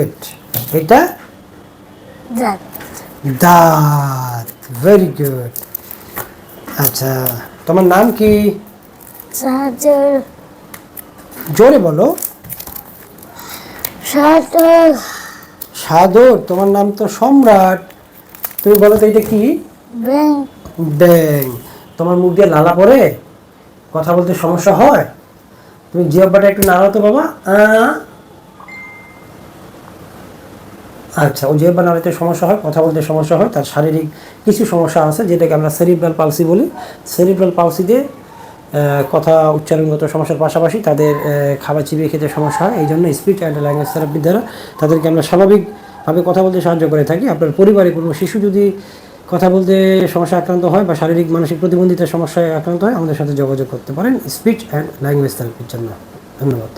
Good. এটা দাঁত। দাঁত, ভেরি গুড। আচ্ছা, তোমার নাম কি? সাহায্যের জোরে বলো। সাহায্যের সাদর, তোমার নাম তো সম্রাট। তুমি বলো তো এটা কি? ব্যাং। ব্যাং। তোমার মুখ দিয়ে লালা পড়ে, কথা বলতে সমস্যা হয়? তুমি জিহ্বাটা একটু নাড়াও তো বাবা। আচ্ছা, ও জিহ্বা নাড়াতে সমস্যা হয়, কথা বলতে সমস্যা হয়, তার শারীরিক কিছু সমস্যা আছে যেটাকে আমরা সেরিব্রাল পালসি বলি। সেরিব্রাল পালসিতে কথা উচ্চারণগত সমস্যার পাশাপাশি তাদের খাবার চিবিয়ে খেতে সমস্যা হয়। এই জন্য স্পিচ অ্যান্ড ল্যাঙ্গুয়েজ থেরাপির দ্বারা তাদেরকে আমরা স্বাভাবিকভাবে কথা বলতে সাহায্য করে থাকি। আপনার পরিবারে কোনো শিশু যদি কথা বলতে সমস্যা আক্রান্ত হয় বা শারীরিক মানসিক প্রতিবন্ধিতার সমস্যায় আক্রান্ত হয়, আমাদের সাথে যোগাযোগ করতে পারেন স্পিচ অ্যান্ড ল্যাঙ্গুয়েজ থেরাপির জন্য। ধন্যবাদ।